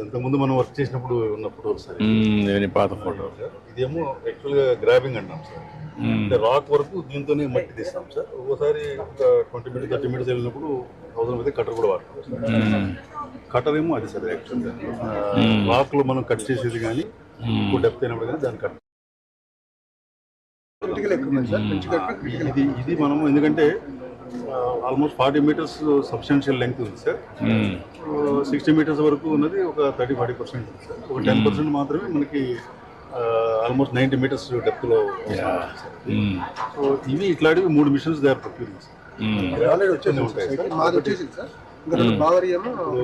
ఇంతకుముందు మనం వర్క్ చేసినప్పుడు ఉన్న ఫోటోలు సార్. నేను పాత ఫోటో. ఇదేమో యాక్చువల్గా గ్రాబింగ్ అంటాం సార్. అంటే రాక్ వరకు దీంతోనే మట్టి తీస్తాం సార్. ఒక్కోసారి ఒక 20 మీటర్స్ 30 మీటర్స్ వెళ్ళినప్పుడు 1000 అయితే కటర్ కూడా వాడతాం సార్. కటర్ ఏమో అది సార్ యాక్చువల్గా రాక్లో మనం కట్ చేసేది కానీ ఎక్కువ డెప్త్ అయినప్పుడు కానీ దాన్ని కట్ ఇది మనము ఎందుకంటే ఆల్మోస్ట్ 40 మీటర్స్ సబ్స్టాన్షియల్ లెంగ్త్ ఉంది సార్. 60 మీటర్స్ వరకు ఉన్నది ఒక 30-40% ఉంది సార్. ఒక 10% మాత్రమే మనకి ఆల్మోస్ట్ 90 మీటర్స్ డెప్త్లో. సో ఇవి ఇట్లాంటివి 3 machines they are procuring sir.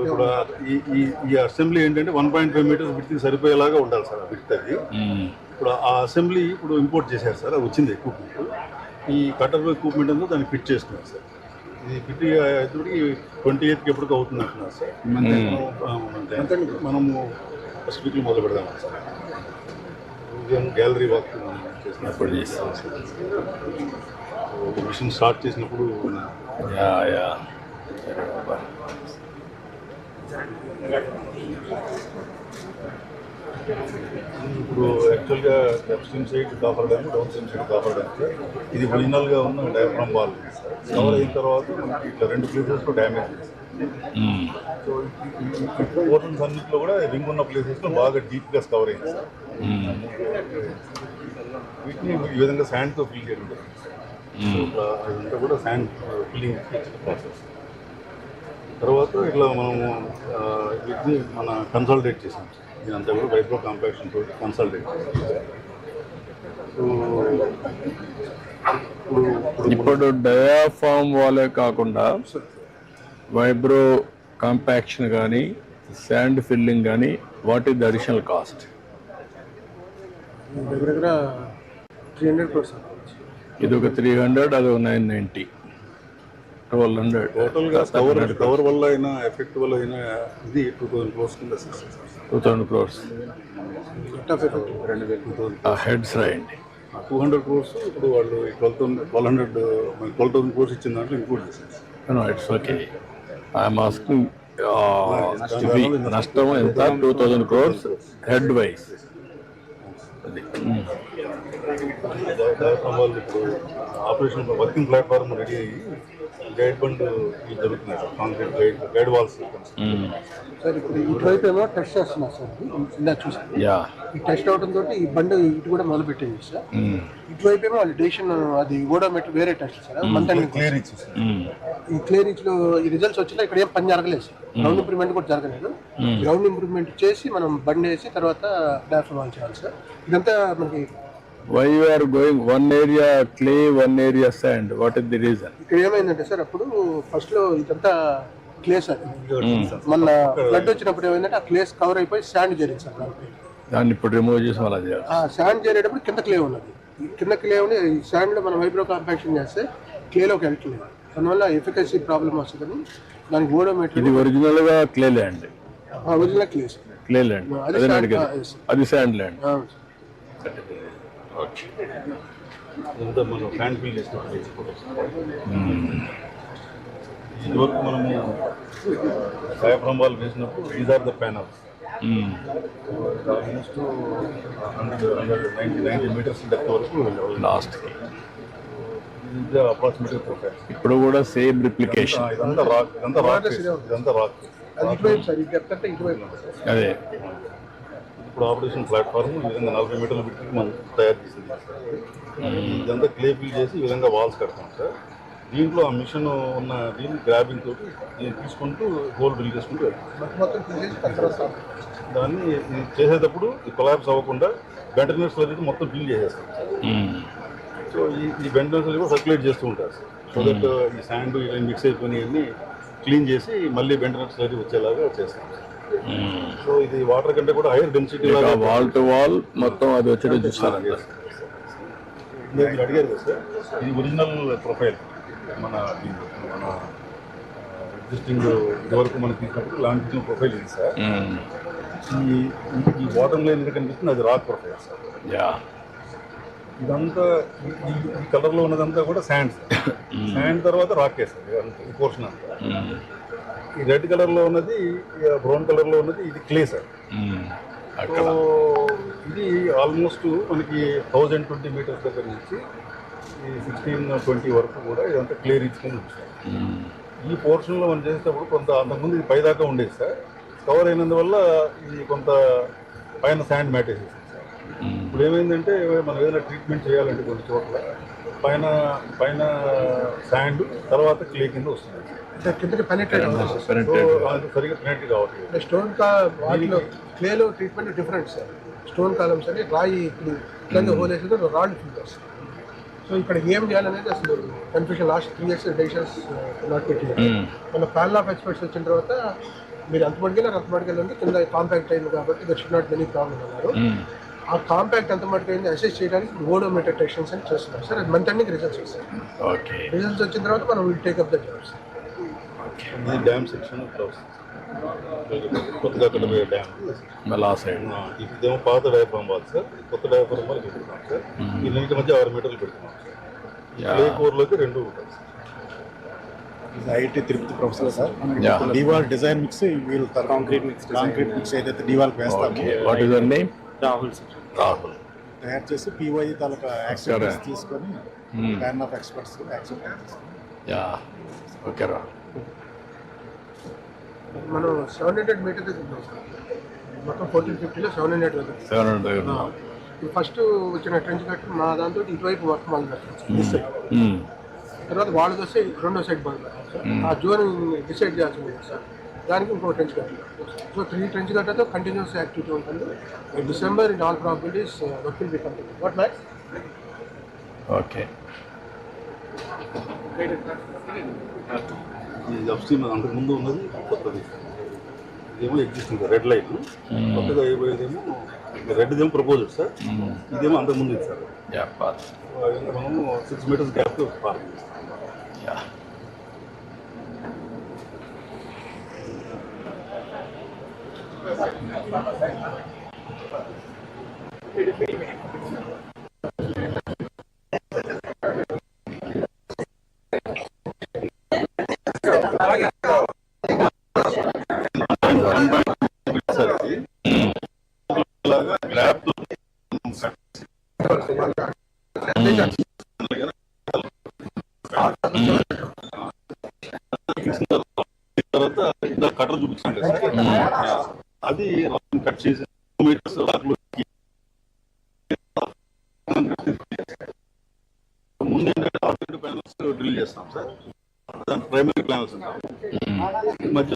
ఇప్పుడు ఈ అసెంబ్లీ ఏంటంటే 1.5 మీటర్స్ విడ్త్ సరిపోయేలాగా ఉండాలి సార్. విడ్త్ అది ఇప్పుడు ఆ అసెంబ్లీ ఇప్పుడు ఇంపోర్ట్ చేశారు సార్. అది వచ్చింది ఎక్విప్మెంట్. ఈ కటర్ ఎక్విప్మెంట్ అంతా దాన్ని ఫిట్ చేస్తున్నారు సార్. ఇది ఫిట్ అయ్యేటప్పటికి 28కి ఎప్పటికీ అవుతుంది అంటున్నారు సార్. మనము ఫస్ట్ వీక్లో మొదలు పెడదాం సార్. గ్యాలరీ వర్క్ చేసినప్పుడు చేస్తాం సార్. మిషన్ స్టార్ట్ చేసినప్పుడు ఇప్పుడు యాక్చువల్గా left stream side copper dam, down stream side copper dam sir. ఇది ఒరిజినల్గా ఉన్న డయాఫ్రామ్ వాల్ సార్. కవర్ అయిన తర్వాత మనకి ఇట్లా 2 ప్లేసెస్లో డ్యామేజ్ ఉంది. సో ఈ పోర్షన్స్ అన్నింటిలో కూడా రింగ్ ఉన్న ప్లేసెస్లో బాగా డీప్గా కవర్ అయింది సార్. వీటిని ఈ విధంగా శాండ్తో ఫిల్ చేయడం అదంతా కూడా శాండ్ ఫిల్లింగ్ ప్రాసెస్. తర్వాత ఇట్లా మనము వీటిని కన్సాలిడేట్ చేసాం సార్. ఇదంతా కూడా వైబ్రో కాంపాక్షన్ తోటి కన్సాలిడేట్ చేసాం. ఇప్పుడు డయాఫామ్ వాలే కాకుండా వైబ్రో కాంపాక్షన్ కానీ శాండ్ ఫిల్లింగ్ కానీ what is the additional cost? దగ్గర 300 crores. ఇది ఒక 300, అది ఒక 990, 1200. టోటల్గా కవర్ వల్ల అయినా ఎఫెక్ట్ వల్ల అయినా ఇది 2000 crores కింద 2000 crores హెడ్స్ రాయండి. 200 crores ఇప్పుడు వాళ్ళు 12,000 crores ఇచ్చిన దాంట్లో ఇంక్లూడ్ చేశారు. It's okay. ఐఎమ్ ఆస్కింగ్ నష్టం ఎంత? 2000 crores హెడ్ వైజ్. వాళ్ళు ఇప్పుడు ఆపరేషన్ వర్కింగ్ ప్లాట్ఫామ్ రెడీ అయ్యి గైడ్ బండ్ జరుగుతున్నాయి sir. Concrete guide walls sir. ఇప్పుడు ఇటువైపు ఏమో టెస్ట్ చేస్తున్నారు సార్. ఇందా చూసాను. ఈ టెస్ట్ అవడంతో ఈ బండి ఇటు కూడా మొదలు పెట్టింది సార్. ఇటువైపు ఏమో వాళ్ళు డేషన్ అది ఓడోమీటర్ వేరే టెస్ట్ సార్. క్లియర్ ఇచ్చి ఈ క్లియర్ ఇచ్లో ఈ రిజల్ట్స్ వచ్చినా ఇక్కడ ఏం పని జరగలేదు సార్. గ్రౌండ్ ఇంప్రూవ్మెంట్ కూడా జరగలేదు. గ్రౌండ్ ఇంప్రూవ్మెంట్ చేసి మనం బండి వేసి తర్వాత డాఫ్రామ్ వాల్ చేయాలి సార్. ఇదంతా మనకి why you are going one area clay, one area sand? What is the reason? ఇక్కడ ఏమైందంటే సార్ అప్పుడు ఫస్ట్ లో ఇదంతా క్లే సార్. మన ఫ్లడ్ వచ్చినప్పుడు ఏమైందంటే ఆ క్లేస్ కవర్ అయిపోయి శాండ్ చేరింది సార్. దాన్ని ఇప్పుడు రిమూవ్ చేసి అలా చేయాలి. ఆ శాండ్ చేరేటప్పుడు కింద క్లే ఉన్నది. కింద క్లే ఉండి ఈ శాండ్ లో మనం వైబ్రో కాంపాక్షన్ చేస్తే క్లేలోకి వెళ్ళట్లేదు. దానివల్ల ఎఫికసీ ప్రాబ్లమ్ వస్తుందని దానికి ఓడోమీటర్. ఇది ఒరిజినల్ గా clay land. Original clay sir. Clay land అది శాండ్ ల్యాండ్. ఇదంతా మనం ఫ్యాన్ ఫిల్ చేసినప్పుడు ఇదివరకు మనము డయాఫ్రామ్ వాల్ వేసినప్పుడు these are the panels. Almost 190 metres depth వరకు లాస్ట్కి. Approximately profile. ఇప్పుడు కూడా సేమ్ రిప్లికేషన్. ఇదంతా రాక్. అదే ఇప్పుడు ఆపరేషన్ ప్లాట్ఫామ్ ఈ విధంగా 40 మీటర్ల బిట్కి మనం తయారు చేసింది. ఇదంతా క్లే ఫిల్ చేసి ఈ విధంగా వాల్స్ కడతాం సార్. దీంట్లో ఆ మిషన్ ఉన్న దీన్ని గ్రాబింగ్ తోటి దీన్ని తీసుకుంటూ హోల్ బిల్ చేసుకుంటూ దాన్ని చేసేటప్పుడు ఈ కొలాప్స్ అవ్వకుండా బెంటనర్స్ అనేది మొత్తం బిల్ చేసేస్తాం. సో ఈ బెంటనర్స్ కూడా సర్క్యులేట్ చేస్తూ ఉంటారు సార్. సో దట్ ఈ శాండ్ ఇలా మిక్స్ అయిపోయినవన్నీ క్లీన్ చేసి మళ్ళీ బెంటనర్స్ అనేది వచ్చేలాగా చేస్తాం. సో ఇది వాటర్ కంటే కూడా hire density wall to wall మొత్తం అది వచ్చేది చూస్తారు. మీరు అడిగారు కదా సార్, ఇది ఒరిజినల్ ప్రొఫైల్. మన ఎగ్జిస్టింగ్ ఇదివరకు మనం తీసినప్పుడు లాంటి ప్రొఫైల్ ఇది సార్. ఈ బాటమ్ లైన్ కనిపిస్తుంది అది రాక్ ప్రొఫైల్ సార్. ఇదంతా ఈ కలర్లో ఉన్నదంతా కూడా శాండ్. శాండ్ తర్వాత రాకే సార్ ఈ పోర్షన్ అంతా. ఈ రెడ్ కలర్లో ఉన్నది, బ్రౌన్ కలర్లో ఉన్నది ఇది క్లే సార్. అక్కడ సో ఇది ఆల్మోస్ట్ మనకి 1020 మీటర్స్ దగ్గర నుంచి ఈ 1620 వరకు కూడా ఇదంతా క్లియర్ ఇచ్చుకొని ఉంది సార్. ఈ పోర్షన్లో మనం చేసేటప్పుడు కొంత అంతకుముందు ఇది పైదాకా ఉండేది సార్. కవర్ అయినందువల్ల ఇది కొంత పైన శాండ్ మ్యాట్ వేసేసింది సార్. ఇప్పుడు ఏమైందంటే మనం ఏదైనా ట్రీట్మెంట్ చేయాలంటే కొన్ని చోట్ల పైన పైన శాండ్ తర్వాత క్లే కింద వస్తుంది. కిందకి పెనిట్రేట్ అవుతుంది. సో అది సరిగ్గా పెనెక్ట్ కావట్లేదు. స్టోన్ వాటిలో క్లేలో treatment different sir. Stone columns అని రాయి ఇప్పుడు ఇట్లా హోల్ వేసేది రాళ్ళు ఫిల్టర్స్. సో ఇక్కడ ఏం చేయాలనేది అసలు confusion. Last 3 years decisions not పెట్టి మన ప్యానల్ ఆఫ్ ఎక్స్పర్ట్స్ వచ్చిన తర్వాత మీరు అంత మటుకెళ్ళండి కింద కాంపాక్ట్ అయింది కాబట్టి that should not many problem అన్నారు. ఆ కాంపాక్ట్ ఎంత మటుకు అయింది అసెస్ చేయడానికి ఓడోమీటర్ టెస్టింగ్స్ అని చేస్తున్నారు సార్. అది మంత్ అన్ని రిజల్ట్స్ వస్తాయి. రిజల్ట్స్ వచ్చిన తర్వాత మనం will take up the jobs. ఇది డ్యామ్ సెక్షన్ కొత్తగా కట్టబోయే డ్యామ్ మళ్ళీ ఆ సైడ్ ఇదేమో పాత డయాఫ్రామ్ వాళ్ళు సార్. కొత్త డయాఫ్రామ్ వాళ్ళు పెడుతున్నాం సార్. ఈ రెండింటి మధ్య 6 మీటర్లు పెడుతున్నాం సార్. క్లే కోర్లోకి 2 ఉంటాయి sir. IIT Tirupati professor sir. D wall design mix వీళ్ళు కాంక్రీట్ మిక్స్ ఏదైతే డివాల్ వేస్తామో what is your name? Rahul sir. Rahul తయారు చేసి పివై తాలూకా యాక్సెప్టెన్స్ తీసుకొని panel of experts acceptance. Yeah okay Rahul. మనం 700 మీటర్ దగ్గర ఉన్నాం సార్. మొత్తం 1450లో 700 దగ్గర. 700 ఫస్ట్ వచ్చిన ట్రెంచ్ కట్ మా దాంతో ఇటువైపు వర్క్ మొదలు పెట్టాం. తర్వాత వాళ్ళకి వస్తే రెండో సైడ్ మొదలు పెట్టాం సార్. ఆ జోన్ డిసైడ్ చేయాల్సి ఉంది సార్. దానికి ఇంకో ట్రెంచ్ కట్. సో 3 ట్రెంచ్ కట్టతో కంటిన్యూస్ యాక్టివిటీ ఉంటుంది. December in all probabilities work will be complete. What max? Okay. ఇది అప్స్ట్రీమ్ అంతకు ముందు ఉన్నది కొత్తది. ఇదేమో ఎగ్జిస్టింగ్ రెడ్ లైన్. కొత్తగా అయిపోయేదేమో రెడ్దేమో ప్రపోజల్ సార్. ఇదేమో అంతకు ముందు ఇది సార్. మనము 6 మీటర్స్ గ్యాప్తో పార్క్ చేస్తాం. తర్వాత కటర్ చూపించాను అది కట్ చేసి 2 మీటర్స్ ముందు ఏంటంటే ప్యానల్స్ డ్రిల్ చేస్తాం సార్. దాని ప్రైమరీ ప్లానల్స్ ఉంటాయి మధ్య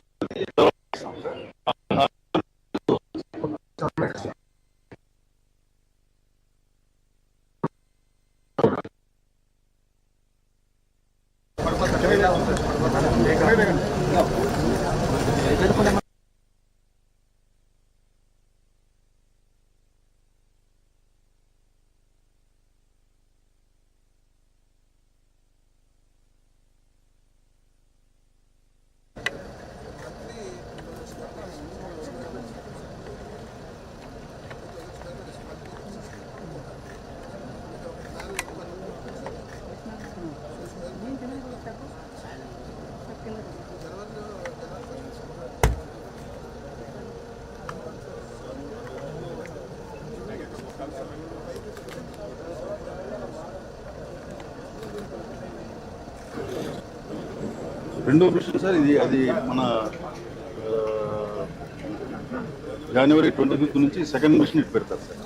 రెండో మిషన్ సార్. ఇది అది మన జనవరి 25 నుంచి 2nd మిషన్ ఇటు పెడతారు సార్.